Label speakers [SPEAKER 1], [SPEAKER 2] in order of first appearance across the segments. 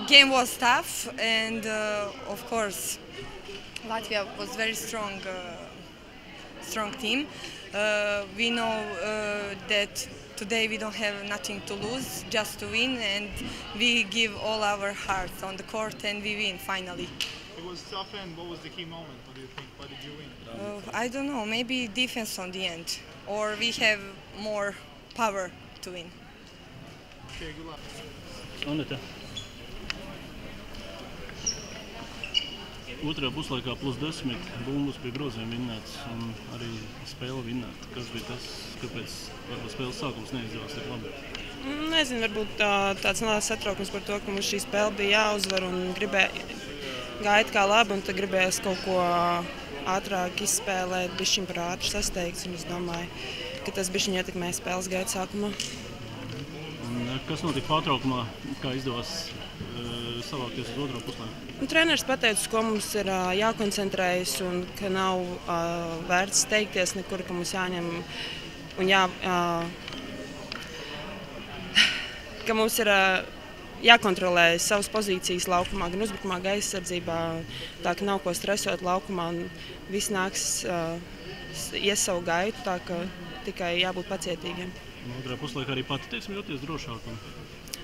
[SPEAKER 1] game was tough, and of course, Latvia was very strong team. We know that today we don't have nothing to lose, just to win, and we give all our hearts on the court, and we win finally.
[SPEAKER 2] It was tough, and what was the key moment? What do you think? Why did you win?
[SPEAKER 1] I don't know, maybe defense on the end, or we have more power to win.
[SPEAKER 2] Okay, good luck.
[SPEAKER 3] Anita. Otrajā puslaikā +10 bumbas pie groziem vinnēts un arī spēle vinnēta. Kas bija tas, kāpēc varbūt spēles sākums neizdevās tik labi?
[SPEAKER 4] Nezinu, varbūt tāds neliels satraukums par to, ka mums šī spēle bija jāuzvar un gāja kā labi, un tad gribējās kaut ko ātrāk izspēlēt, bišķiņ par ātri sasteigts, un es domāju, ka tas bišķiņ ietekmē spēles gaitu sākumā.
[SPEAKER 3] Kas notika pārtraukumā, kā izdevās savākties uz otro puslaiku?
[SPEAKER 4] Treneris pateica, ko mums ir jākoncentrējas un ka nav vērts steigties nekur, ka mums jāņem un ka mums ir jākontrolē savas pozīcijas laukumā, gan uzbrukumā, gan aizsardzībā, tā ka nav ko stresot laukumā un viss nāks ies savu gaitu, tā ka tikai jābūt pacietīgiem.
[SPEAKER 3] Otrajā puslaikā arī pati, teiksim, jūties drošāk?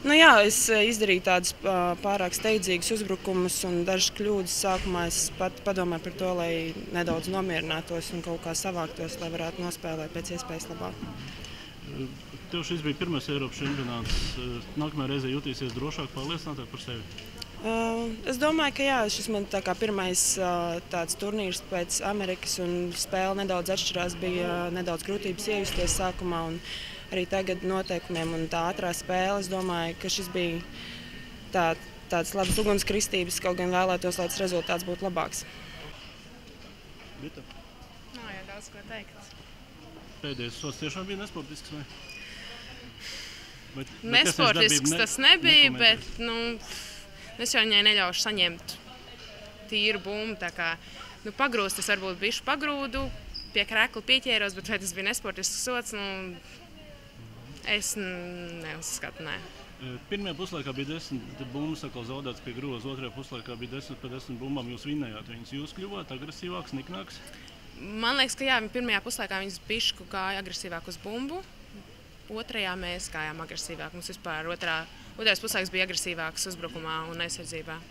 [SPEAKER 4] Nu jā, es izdarīju tādus pārāk steidzīgus uzbrukumus un dažas kļūdas. Sākumā es pat padomāju par to, lai nedaudz nomierinātos un kaut kā savāktos, lai varētu nospēlēt pēc iespējas labāk.
[SPEAKER 3] Tev šis bija pirmais Eiropas čempionāts. Nākamajā reizē jutīsies drošāk, pārliecinātāk par sevi?
[SPEAKER 4] Es domāju, ka jā, šis man tā kā pirmais tāds turnīrs pēc Amerikas un spēle nedaudz atšķirās, bija nedaudz grūtības iejusties sākumā un arī tagad noteikumiem un tā ātrā spēle. Es domāju, ka šis bija tāds labs ugunskristības, kaut gan vēlētos, lai tas rezultāts būtu labāks.
[SPEAKER 3] Bita?
[SPEAKER 5] Nav jau daudz ko teikt.
[SPEAKER 3] Pēdējais sots tiešām bija nesportisks, vai?
[SPEAKER 5] Nesportisks tas nebija, bet es jau viņai neļaušu saņemt tīru bumbu. Tā kā pagrūst es varbūt bišķi pagrūdu, pie krekla pieķēros, bet vai tas bija nesportisks sots, es neuzskatu, nē.
[SPEAKER 3] Pirmajā puslaikā bija 10 bumbas, atkal zaudēts pie groza. Otrajā puslaikā bija 10 pa 10 bumbām. Jūs vinnējāt viņas. Jūs kļuvāt agresīvāks, niknāks?
[SPEAKER 5] Man liekas, ka jā, pirmajā puslaikā viņas bišķu gāja agresīvāk uz bumbu. Otrajā mēs gājām agresīvāk. Mums vispār otrais puslaiks bija agresīvāks uzbrukumā un aizsardzībā.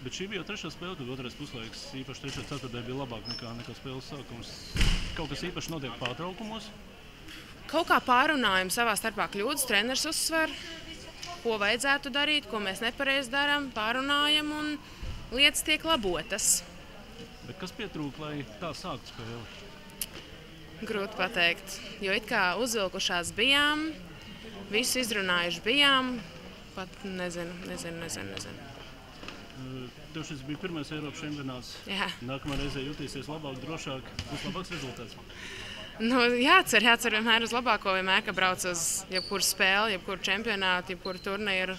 [SPEAKER 3] Bet šī bija jau trešā spēle, kad otrais puslaiks, īpaši 3.4. bija labāk nekā spēles sākums. Kaut kas īpaši notiek pārtraukumos?
[SPEAKER 5] Kaut kā pārunājam savā starpā kļūdas, treneris uzsver, ko vajadzētu darīt, ko mēs nepareizi darām, pārunājam un lietas tiek labotas.
[SPEAKER 3] Bet kas pietrūka, lai tā sāktu spēli?
[SPEAKER 5] Grūti pateikt, jo it kā uzvilkušās bijām, visu izrunājuši bijām, pat nezinu.
[SPEAKER 3] Tev šis bija pirmais Eiropas čempionāts.
[SPEAKER 5] Jā.
[SPEAKER 3] Nākamā reizē jutīsies labāk, drošāk, būs labāks rezultāts?
[SPEAKER 5] Jācer vienmēr uz labāko, vienmēr, ka brauc uz jebkuru spēli, jebkuru čempionātu, jebkuru turnīru.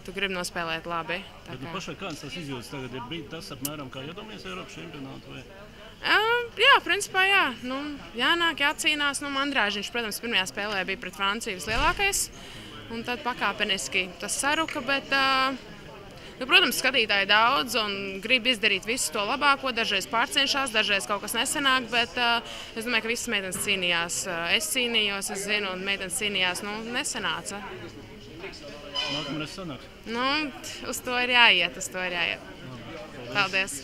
[SPEAKER 5] Tu gribi nospēlēt labi.
[SPEAKER 3] Bet pašai kāds tas izjūtas tagad? Ir bijis tas apmēram kā iedomājies Eiropas čempionātu? Vai?
[SPEAKER 5] Jā, principā jā. Jānāk, jācīnās. Mandrāžiņš, protams, pirmajā spēlē bija pret Franciju vislielākais. Un tad pakāpeniski tas saruka, bet, protams, skatītāji daudz un grib izdarīt visu to labāko. Dažreiz pārcenšās, dažreiz kaut kas nesanāk, bet es domāju, ka visas meitenes cīnījās. Es cīnījos, es zinu, un meitenes cīnījās, nesanāca.
[SPEAKER 3] Nākamreiz sanāks?
[SPEAKER 5] Uz to ir jāiet, Paldies.